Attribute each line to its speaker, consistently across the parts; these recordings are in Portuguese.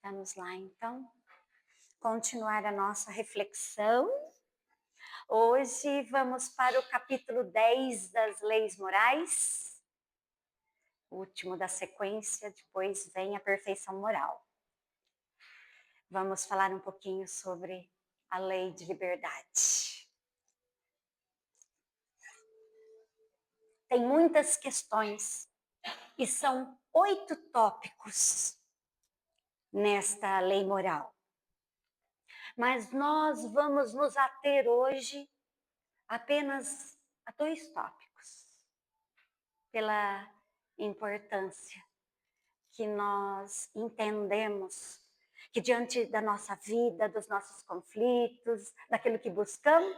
Speaker 1: Vamos lá, então, continuar a nossa reflexão. Hoje vamos para o capítulo 10 das Leis Morais, o último da sequência, depois vem a perfeição moral. Vamos falar um pouquinho sobre a lei de liberdade. Tem muitas questões e são 8 tópicos nesta lei moral. Mas nós vamos nos ater hoje apenas a 2 tópicos, pela importância que nós entendemos que diante da nossa vida, dos nossos conflitos, daquilo que buscamos,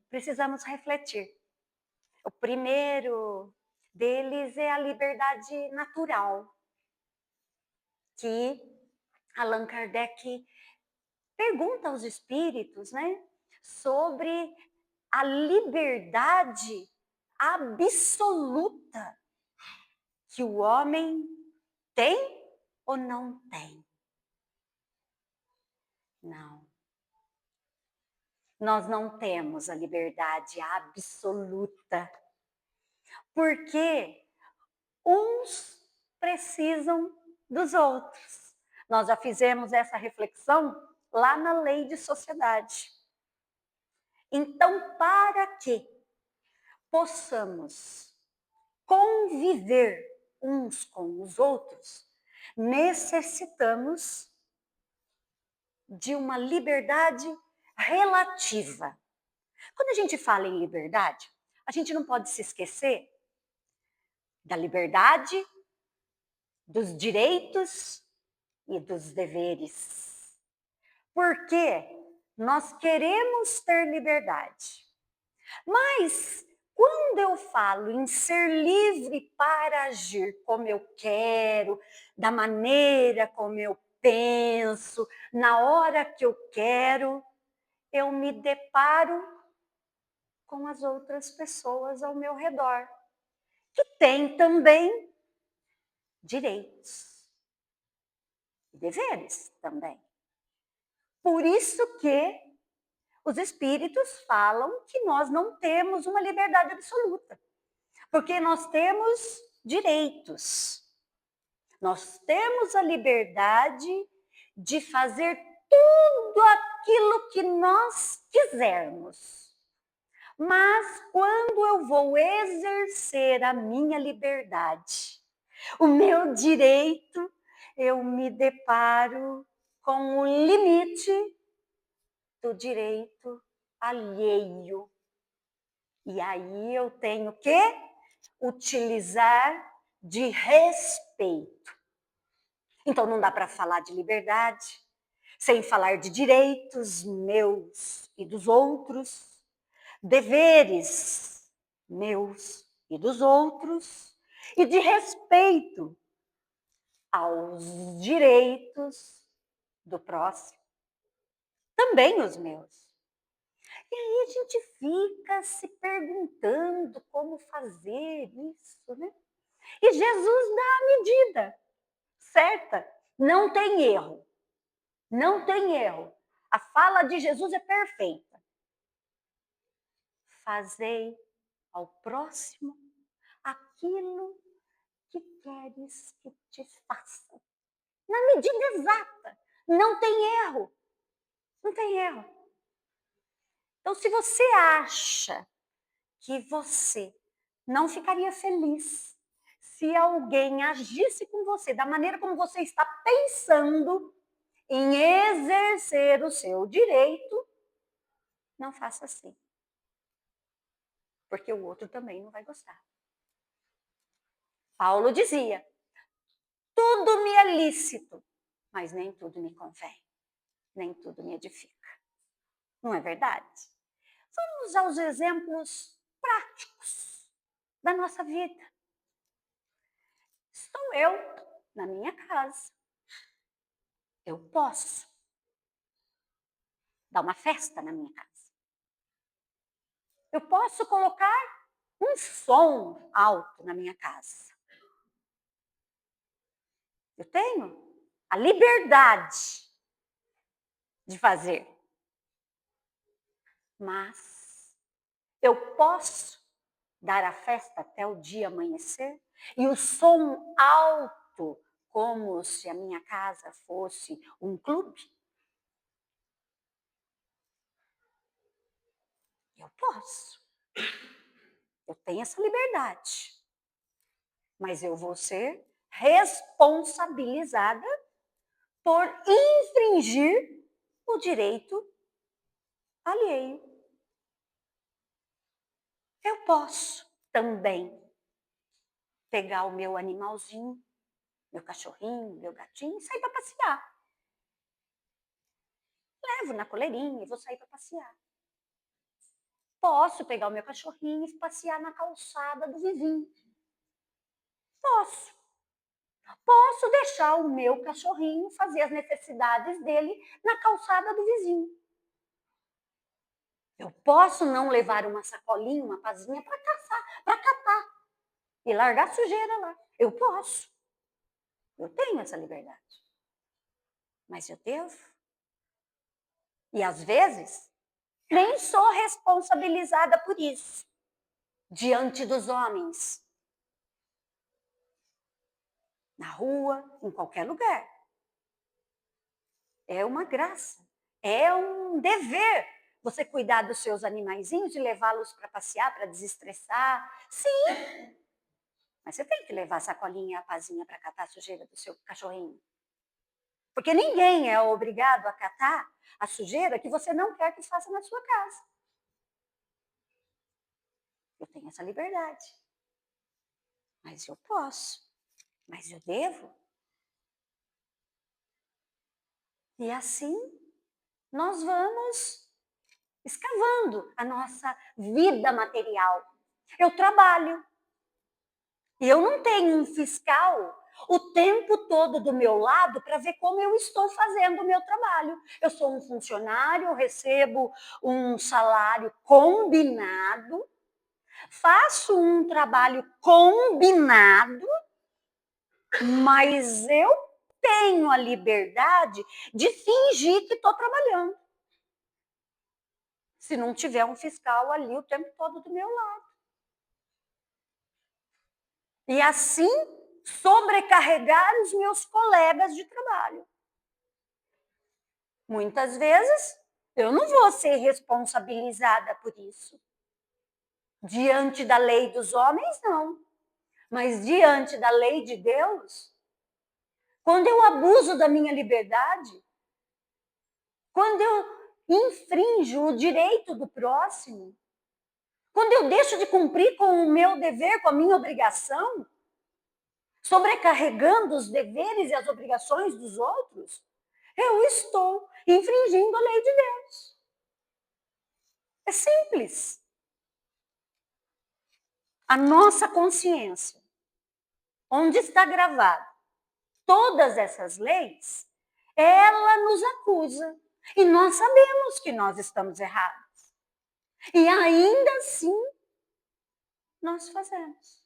Speaker 1: precisamos refletir. O primeiro deles é a liberdade natural, que Allan Kardec pergunta aos espíritos, né, sobre a liberdade absoluta que o homem tem ou não tem. Não. Nós não temos a liberdade absoluta, porque uns precisam dos outros. Nós já fizemos essa reflexão lá na lei de sociedade. Então, para que possamos conviver uns com os outros, necessitamos de uma liberdade relativa. Quando a gente fala em liberdade, a gente não pode se esquecer da liberdade, dos direitos e dos deveres. Porque nós queremos ter liberdade. Mas quando eu falo em ser livre para agir como eu quero, da maneira como eu penso, na hora que eu quero, eu me deparo com as outras pessoas ao meu redor, que têm também direitos e deveres também. Por isso que os espíritos falam que nós não temos uma liberdade absoluta, porque nós temos direitos. Nós temos a liberdade de fazer tudo aquilo que nós quisermos. Mas quando eu vou exercer a minha liberdade, o meu direito, eu me deparo com o limite do direito alheio. E aí eu tenho que utilizar de respeito. Então não dá para falar de liberdade sem falar de direitos meus e dos outros, deveres meus e dos outros, e de respeito aos direitos do próximo, também os meus. E aí a gente fica se perguntando como fazer isso, né? E Jesus dá a medida certa, não tem erro. Não tem erro. A fala de Jesus é perfeita. Fazei ao próximo aquilo que queres que te faça. Na medida exata. Não tem erro. Não tem erro. Então, se você acha que você não ficaria feliz se alguém agisse com você da maneira como você está pensando em exercer o seu direito, não faça assim. Porque o outro também não vai gostar. Paulo dizia: tudo me é lícito, mas nem tudo me convém, nem tudo me edifica. Não é verdade? Vamos aos exemplos práticos da nossa vida. Estou eu na minha casa. Eu posso dar uma festa na minha casa. Eu posso colocar um som alto na minha casa. Eu tenho a liberdade de fazer. Mas eu posso dar a festa até o dia amanhecer e o som alto, como se a minha casa fosse um clube? Eu posso. Eu tenho essa liberdade. Mas eu vou ser responsabilizada por infringir o direito alheio. Eu posso também pegar o meu animalzinho, meu cachorrinho, meu gatinho e sair para passear. Levo na coleirinha e vou sair para passear. Posso pegar o meu cachorrinho e passear na calçada do vizinho. Posso. Posso deixar o meu cachorrinho fazer as necessidades dele na calçada do vizinho. Eu posso não levar uma sacolinha, uma pazinha para caçar, para catar e largar sujeira lá. Eu posso. Eu tenho essa liberdade. Mas eu devo. E às vezes, nem sou responsabilizada por isso diante dos homens. Na rua, em qualquer lugar. É uma graça. É um dever você cuidar dos seus animaizinhos e levá-los para passear, para desestressar. Sim. Mas você tem que levar a sacolinha e a pazinha para catar a sujeira do seu cachorrinho. Porque ninguém é obrigado a catar a sujeira que você não quer que faça na sua casa. Eu tenho essa liberdade. Mas eu posso. Mas eu devo. E assim nós vamos escavando a nossa vida material. Eu trabalho. E eu não tenho um fiscal o tempo todo do meu lado para ver como eu estou fazendo o meu trabalho. Eu sou um funcionário, eu recebo um salário combinado, faço um trabalho combinado, mas eu tenho a liberdade de fingir que estou trabalhando. Se não tiver um fiscal ali o tempo todo do meu lado. E assim sobrecarregar os meus colegas de trabalho. Muitas vezes eu não vou ser responsabilizada por isso. Diante da lei dos homens, não. Mas diante da lei de Deus, quando eu abuso da minha liberdade, quando eu infrinjo o direito do próximo, quando eu deixo de cumprir com o meu dever, com a minha obrigação, sobrecarregando os deveres e as obrigações dos outros, eu estou infringindo a lei de Deus. É simples. A nossa consciência, onde está gravado todas essas leis, ela nos acusa. E nós sabemos que nós estamos errados. E ainda assim, nós fazemos.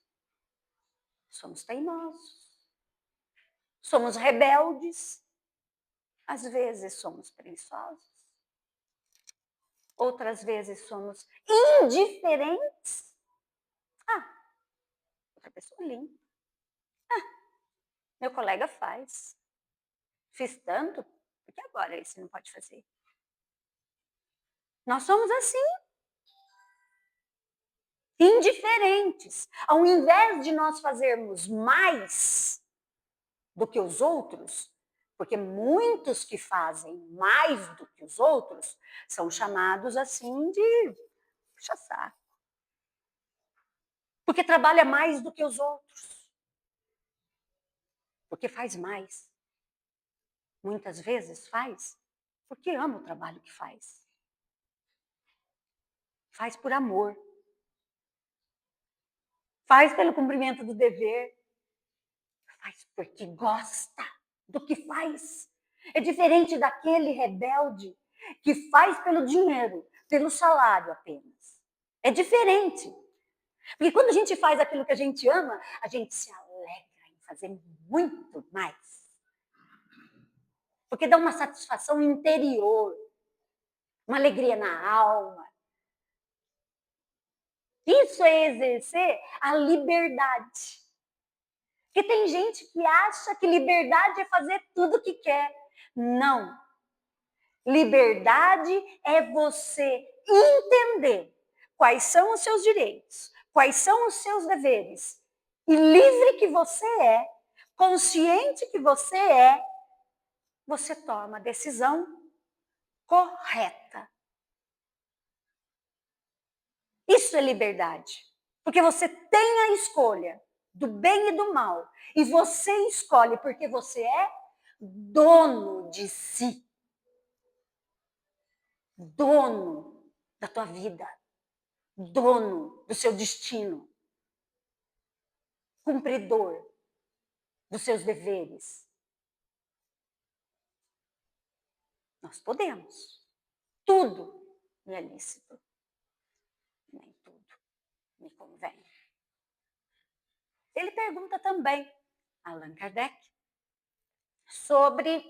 Speaker 1: Somos teimosos. Somos rebeldes. Às vezes somos preguiçosos. Outras vezes somos indiferentes. Ah, outra pessoa limpa. Ah, meu colega faz. Fiz tanto, por que agora esse não pode fazer? Nós somos assim. Indiferentes. Ao invés de nós fazermos mais do que os outros, porque muitos que fazem mais do que os outros são chamados assim de puxa-saco. Porque trabalha mais do que os outros. Porque faz mais. Muitas vezes faz porque ama o trabalho que faz. Faz por amor. Faz pelo cumprimento do dever. Faz porque gosta do que faz. É diferente daquele rebelde que faz pelo dinheiro, pelo salário apenas. É diferente. Porque quando a gente faz aquilo que a gente ama, a gente se alegra em fazer muito mais. Porque dá uma satisfação interior, uma alegria na alma. Isso é exercer a liberdade. Porque tem gente que acha que liberdade é fazer tudo o que quer. Não. Liberdade é você entender quais são os seus direitos, quais são os seus deveres. E livre que você é, consciente que você é, você toma a decisão correta. Isso é liberdade. Porque você tem a escolha do bem e do mal. E você escolhe porque você é dono de si. Dono da tua vida. Dono do seu destino. Cumpridor dos seus deveres. Nós podemos. Tudo me é lícito. Nem tudo me convém. Ele pergunta também, Allan Kardec, sobre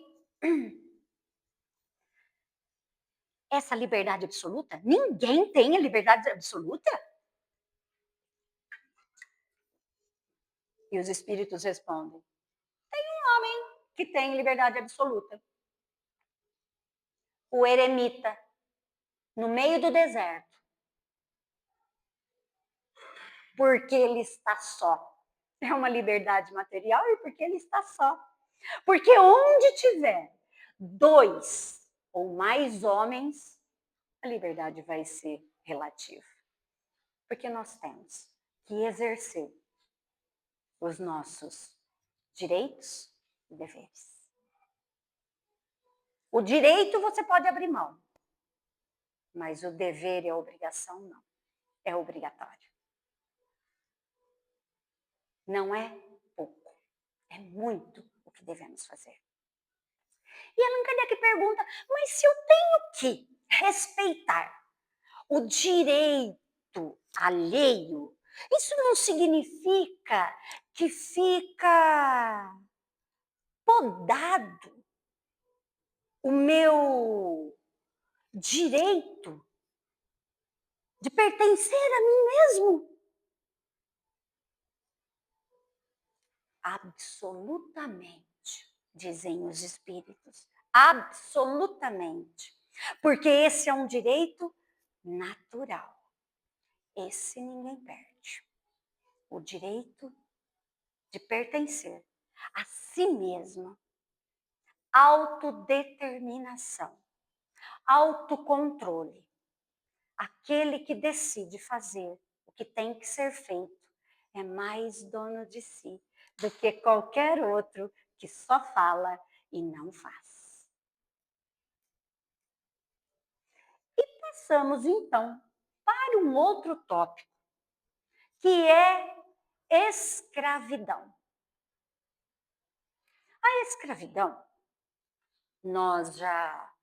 Speaker 1: essa liberdade absoluta. Ninguém tem a liberdade absoluta? E os espíritos respondem, tem um homem que tem liberdade absoluta. O eremita, no meio do deserto. Porque ele está só. É uma liberdade material e porque ele está só. Porque onde tiver 2 ou mais homens, a liberdade vai ser relativa. Porque nós temos que exercer os nossos direitos e deveres. O direito você pode abrir mão, mas o dever e a obrigação não. É obrigatório. Não é pouco, é muito o que devemos fazer. E Allan Kardec pergunta, mas se eu tenho que respeitar o direito alheio, isso não significa que fica podado o meu direito de pertencer a mim mesmo? Absolutamente, dizem os espíritos. Absolutamente. Porque esse é um direito natural. Esse ninguém perde. O direito de pertencer a si mesmo. Autodeterminação. Autocontrole. Aquele que decide fazer o que tem que ser feito é mais dono de si do que qualquer outro que só fala e não faz. E passamos então para um outro tópico, que é escravidão. A escravidão, nós já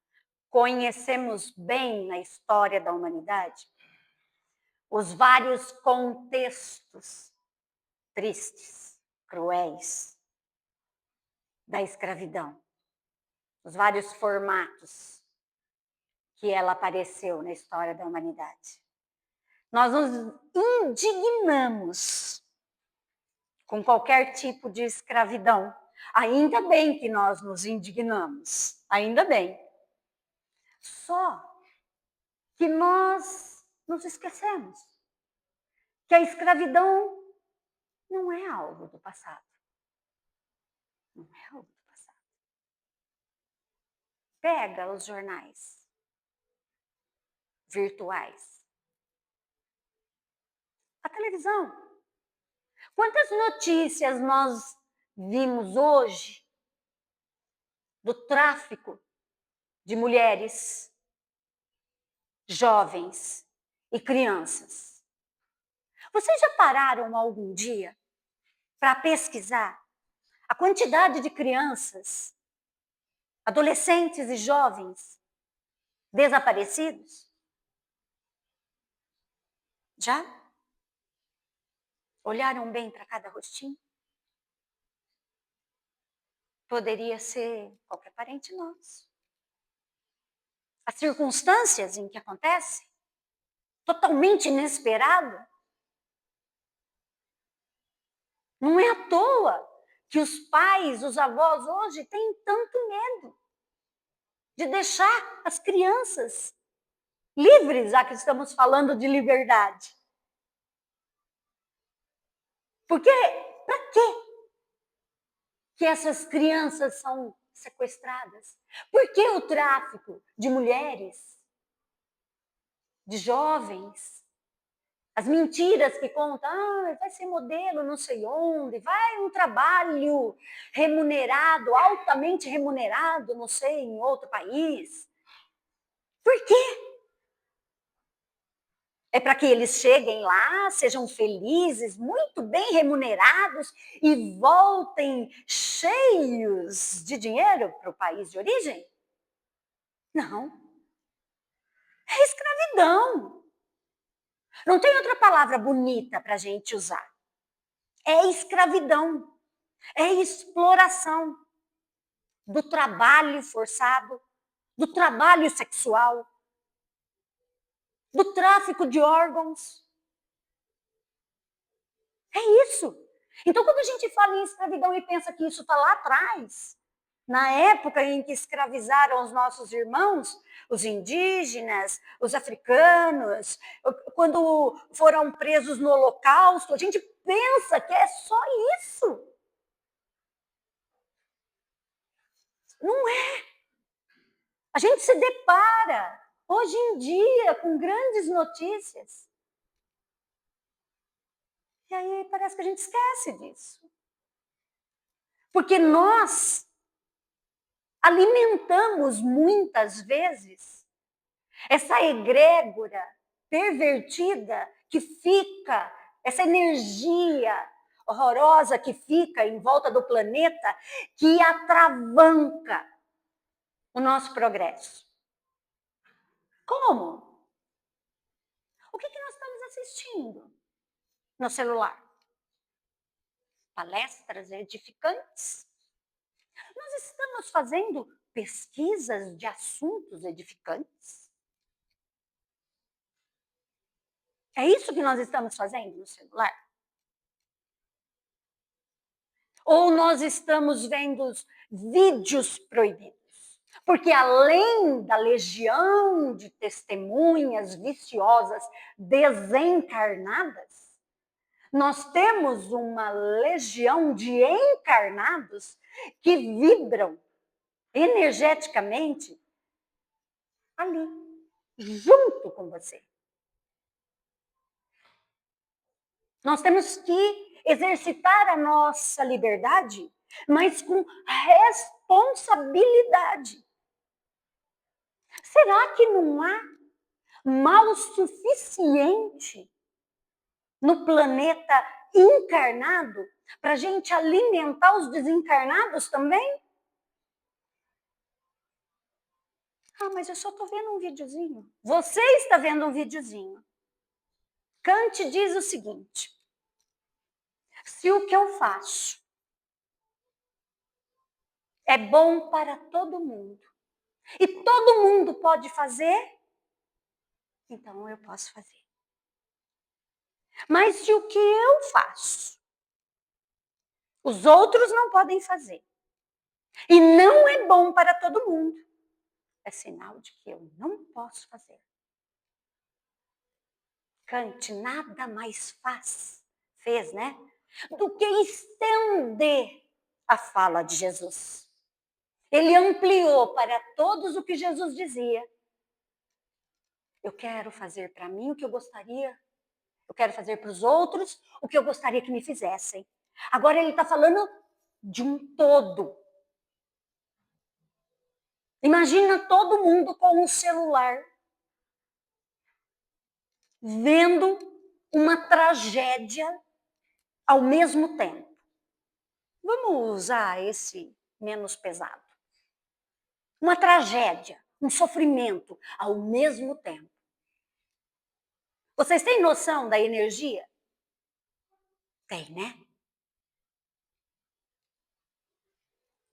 Speaker 1: conhecemos bem na história da humanidade os vários contextos tristes, cruéis da escravidão, os vários formatos que ela apareceu na história da humanidade. Nós nos indignamos com qualquer tipo de escravidão. Ainda bem que nós nos indignamos, ainda bem. Só que nós nos esquecemos que a escravidão não é algo do passado. Não é algo do passado. Pega os jornais virtuais, a televisão. Quantas notícias nós vimos hoje do tráfico de mulheres, jovens e crianças? Vocês já pararam algum dia para pesquisar a quantidade de crianças, adolescentes e jovens desaparecidos? Já? Olharam bem para cada rostinho? Poderia ser qualquer parente nosso. As circunstâncias em que acontece, totalmente inesperado. Não é à toa que os pais, os avós hoje têm tanto medo de deixar as crianças livres, já que estamos falando de liberdade. Porque, para quê que essas crianças são sequestradas? Por que o tráfico de mulheres, de jovens? As mentiras que contam, vai ser modelo não sei onde, vai um trabalho remunerado, altamente remunerado, não sei, em outro país. Por quê? É para que eles cheguem lá, sejam felizes, muito bem remunerados e voltem cheios de dinheiro para o país de origem? Não. É escravidão. Não tem outra palavra bonita para a gente usar. É escravidão. É exploração do trabalho forçado, do trabalho sexual, do tráfico de órgãos. É isso. Então, quando a gente fala em escravidão e pensa que isso está lá atrás, na época em que escravizaram os nossos irmãos, os indígenas, os africanos, quando foram presos no Holocausto, a gente pensa que é só isso. Não é. A gente se depara hoje em dia com grandes notícias. E aí parece que a gente esquece disso. Porque nós alimentamos muitas vezes essa egrégora pervertida que fica, essa energia horrorosa que fica em volta do planeta, que atravanca o nosso progresso. Como? O que nós estamos assistindo no celular? Palestras edificantes? Nós estamos fazendo pesquisas de assuntos edificantes? É isso que nós estamos fazendo no celular? Ou nós estamos vendo vídeos proibidos? Porque além da legião de testemunhas viciosas desencarnadas, nós temos uma legião de encarnados que vibram energeticamente ali, junto com você. Nós temos que exercitar a nossa liberdade, mas com responsabilidade. Será que não há mal suficiente no planeta encarnado para a gente alimentar os desencarnados também? Mas eu só estou vendo um videozinho. Você está vendo um videozinho. Kant diz o seguinte: se o que eu faço é bom para todo mundo e todo mundo pode fazer, então eu posso fazer. Mas se o que eu faço, os outros não podem fazer, e não é bom para todo mundo, é sinal de que eu não posso fazer. Kant nada mais fez, né? Do que estender a fala de Jesus. Ele ampliou para todos o que Jesus dizia. Eu quero fazer para mim o que eu gostaria, eu quero fazer para os outros o que eu gostaria que me fizessem. Agora ele está falando de um todo. Imagina todo mundo com um celular, vendo uma tragédia ao mesmo tempo. Vamos usar esse menos pesado. Uma tragédia, um sofrimento ao mesmo tempo. Vocês têm noção da energia? Tem, né?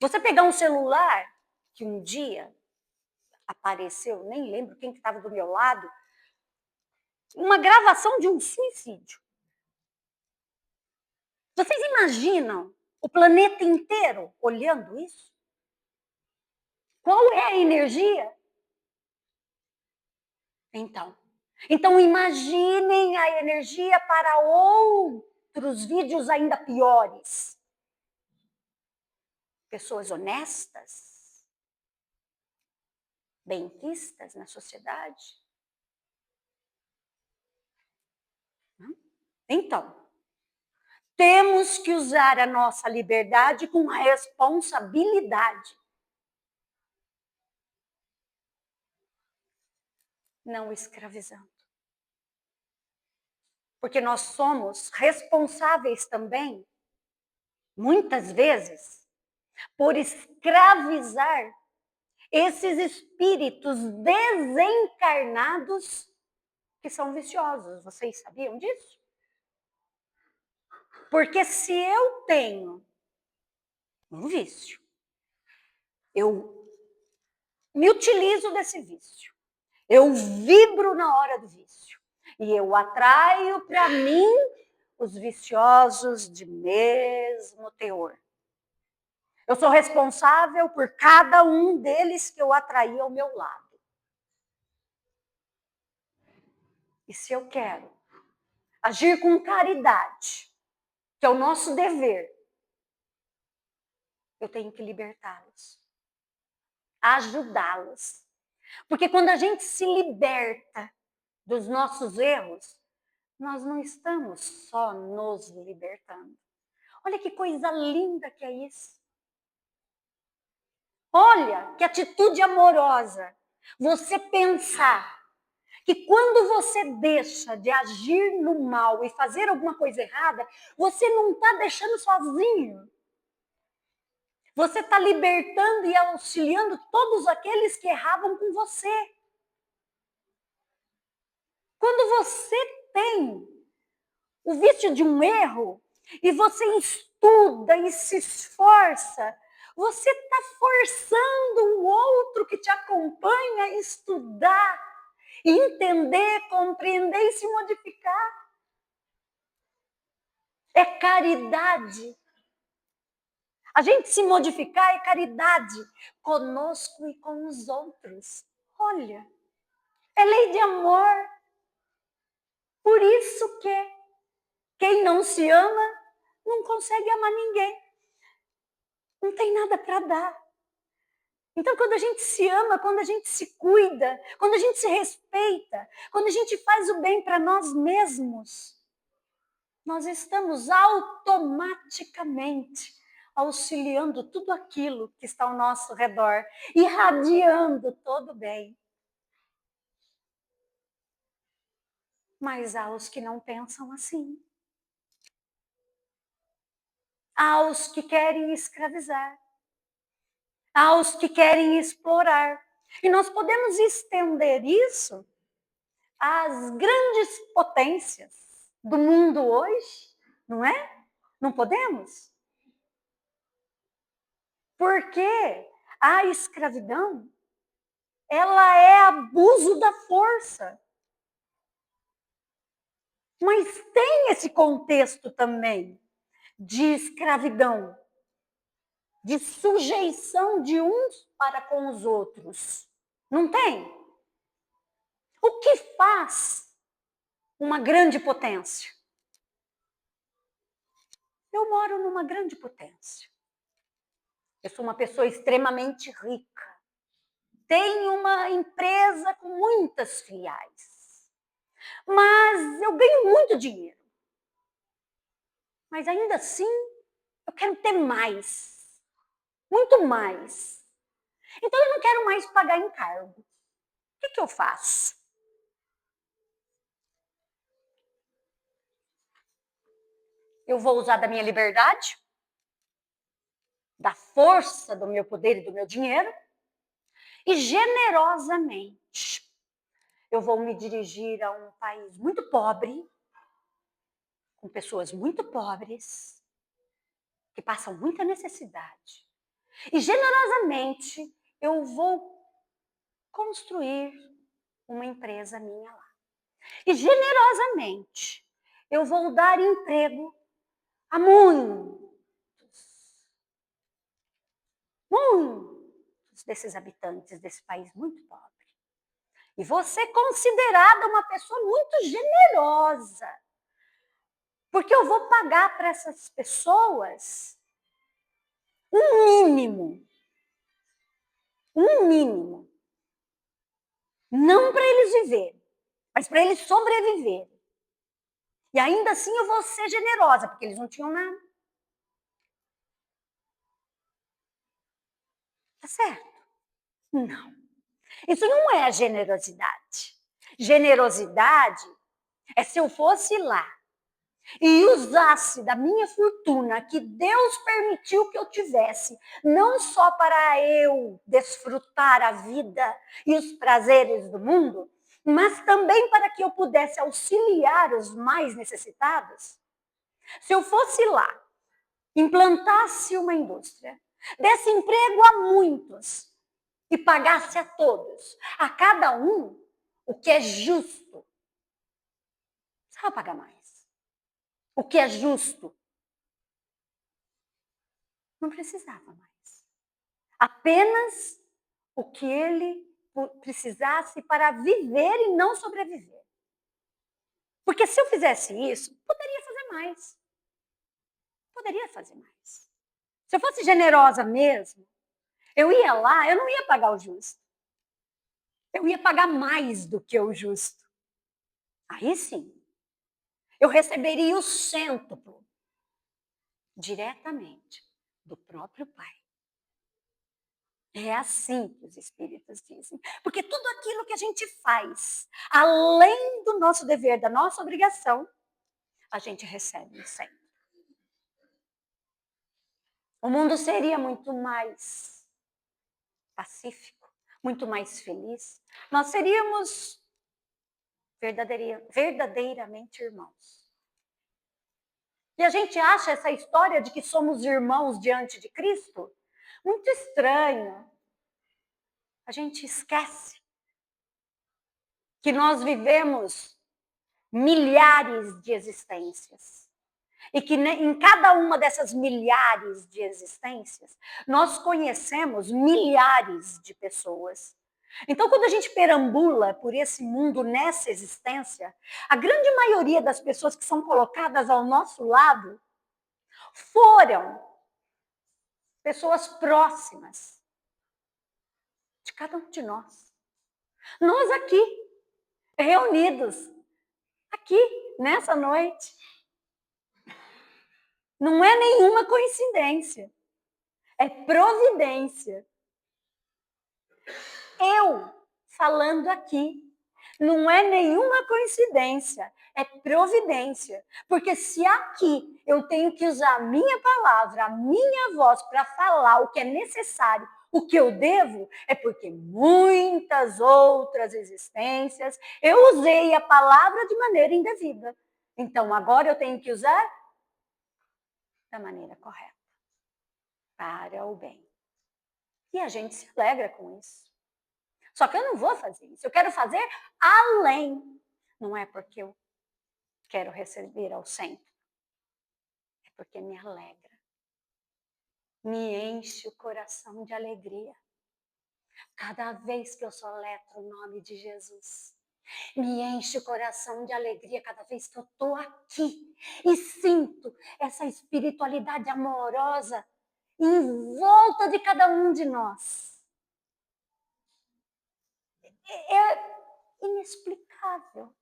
Speaker 1: Você pegar um celular que um dia apareceu, nem lembro quem que estava do meu lado, uma gravação de um suicídio. Vocês imaginam o planeta inteiro olhando isso? Qual é a energia? Então imaginem a energia para outros vídeos ainda piores. Pessoas honestas, benquistas na sociedade. Então, temos que usar a nossa liberdade com responsabilidade. Não escravizando. Porque nós somos responsáveis também, muitas vezes, por escravizar esses espíritos desencarnados que são viciosos. Vocês sabiam disso? Porque se eu tenho um vício, eu me utilizo desse vício, eu vibro na hora do vício e eu atraio para mim os viciosos de mesmo teor. Eu sou responsável por cada um deles que eu atraí ao meu lado. E se eu quero agir com caridade, que é o nosso dever, eu tenho que libertá-los, ajudá-los. Porque quando a gente se liberta dos nossos erros, nós não estamos só nos libertando. Olha que coisa linda que é isso. Olha que atitude amorosa. Você pensar que quando você deixa de agir no mal e fazer alguma coisa errada, você não está deixando sozinho. Você está libertando e auxiliando todos aqueles que erravam com você. Quando você tem o vício de um erro e você estuda e se esforça, você está forçando o outro que te acompanha a estudar, entender, compreender e se modificar. É caridade. A gente se modificar é caridade conosco e com os outros. Olha, é lei de amor. Por isso que quem não se ama não consegue amar ninguém. Não tem nada para dar. Então, quando a gente se ama, quando a gente se cuida, quando a gente se respeita, quando a gente faz o bem para nós mesmos, nós estamos automaticamente auxiliando tudo aquilo que está ao nosso redor, irradiando todo o bem. Mas há os que não pensam assim. Há os que querem escravizar. Há os que querem explorar. E nós podemos estender isso às grandes potências do mundo hoje, não é? Não podemos? Porque a escravidão, ela é abuso da força. Mas tem esse contexto também de escravidão, de sujeição de uns para com os outros. Não tem? O que faz uma grande potência? Eu moro numa grande potência. Eu sou uma pessoa extremamente rica. Tenho uma empresa com muitas filiais. Mas eu ganho muito dinheiro. Mas ainda assim, eu quero ter mais. Muito mais. Então eu não quero mais pagar encargo. O que eu faço? Eu vou usar da minha liberdade, da força do meu poder e do meu dinheiro, e generosamente eu vou me dirigir a um país muito pobre, com pessoas muito pobres, que passam muita necessidade. E generosamente eu vou construir uma empresa minha lá. E generosamente eu vou dar emprego a muitos desses habitantes desse país muito pobre. E você é considerada uma pessoa muito generosa. Porque eu vou pagar para essas pessoas um mínimo. Um mínimo. Não para eles viverem, mas para eles sobreviverem. E ainda assim eu vou ser generosa, porque eles não tinham nada. Tá certo? Não. Isso não é generosidade. Generosidade é se eu fosse lá e usasse da minha fortuna que Deus permitiu que eu tivesse, não só para eu desfrutar a vida e os prazeres do mundo, mas também para que eu pudesse auxiliar os mais necessitados. Se eu fosse lá, implantasse uma indústria, desse emprego a muitos e pagasse a todos, a cada um, o que é justo, precisava pagar mais. O que é justo, não precisava mais. Apenas o que ele precisasse para viver e não sobreviver. Porque se eu fizesse isso, poderia fazer mais. Poderia fazer mais. Se eu fosse generosa mesmo, eu ia lá, eu não ia pagar o justo. Eu ia pagar mais do que o justo. Aí sim, eu receberia o cêntuplo diretamente do próprio Pai. É assim que os espíritos dizem. Porque tudo aquilo que a gente faz, além do nosso dever, da nossa obrigação, a gente recebe um cento. O mundo seria muito mais pacífico, muito mais feliz. Nós seríamos verdadeiramente irmãos. E a gente acha essa história de que somos irmãos diante de Cristo muito estranho. A gente esquece que nós vivemos milhares de existências. E que em cada uma dessas milhares de existências, nós conhecemos milhares de pessoas. Então, quando a gente perambula por esse mundo, nessa existência, a grande maioria das pessoas que são colocadas ao nosso lado foram pessoas próximas de cada um de nós. Nós aqui, reunidos, aqui, nessa noite. Não é nenhuma coincidência, é providência. Eu falando aqui, não é nenhuma coincidência, é providência. Porque se aqui eu tenho que usar a minha palavra, a minha voz para falar o que é necessário, o que eu devo, é porque muitas outras existências eu usei a palavra de maneira indevida. Então agora eu tenho que usar da maneira correta, para o bem. E a gente se alegra com isso. Só que eu não vou fazer isso. Eu quero fazer além. Não é porque eu quero receber ao centro. É porque me alegra. Me enche o coração de alegria. Cada vez que eu soletro o nome de Jesus. Me enche o coração de alegria cada vez que eu estou aqui. E sinto essa espiritualidade amorosa em volta de cada um de nós. É inexplicável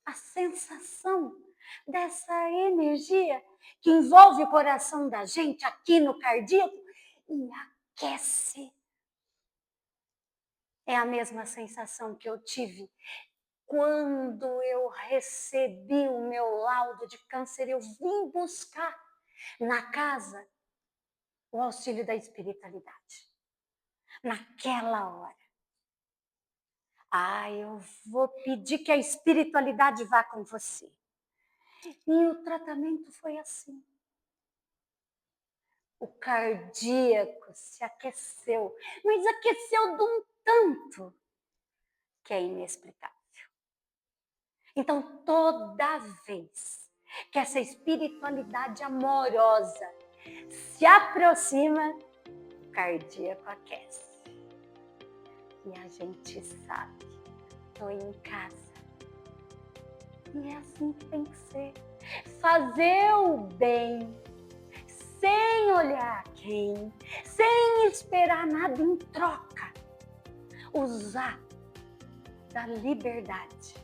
Speaker 1: a sensação dessa energia que envolve o coração da gente aqui no cardíaco e aquece. É a mesma sensação que eu tive quando eu recebi o meu laudo de câncer. Eu vim buscar na casa o auxílio da espiritualidade. Naquela hora. Eu vou pedir que a espiritualidade vá com você. E o tratamento foi assim. O cardíaco se aqueceu, mas aqueceu de um tanto que é inexplicável. Então, toda vez que essa espiritualidade amorosa se aproxima, o cardíaco aquece. E a gente sabe, estou em casa. E é assim que tem que ser. Fazer o bem, sem olhar quem, sem esperar nada em troca. Usar da liberdade,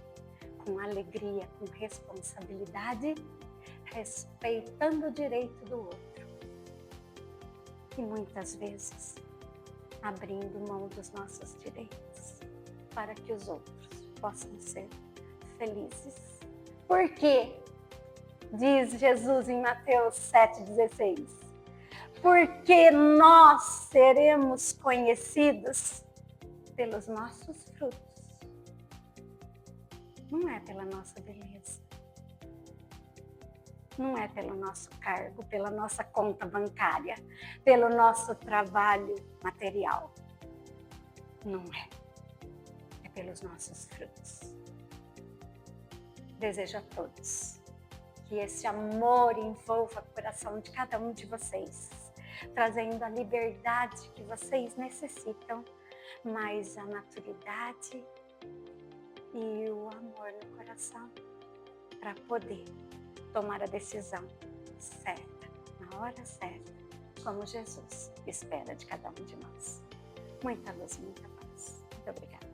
Speaker 1: com alegria, com responsabilidade, respeitando o direito do outro. E muitas vezes, abrindo mão dos nossos direitos, para que os outros possam ser felizes. Por quê? Diz Jesus em Mateus 7,16. Porque nós seremos conhecidos pelos nossos frutos. Não é pela nossa beleza. Não é pelo nosso cargo, pela nossa conta bancária, pelo nosso trabalho material. Não é. É pelos nossos frutos. Desejo a todos que esse amor envolva o coração de cada um de vocês, trazendo a liberdade que vocês necessitam, mas a maturidade e o amor no coração para poder tomar a decisão certa, na hora certa, como Jesus espera de cada um de nós. Muita luz, muita paz. Muito obrigada.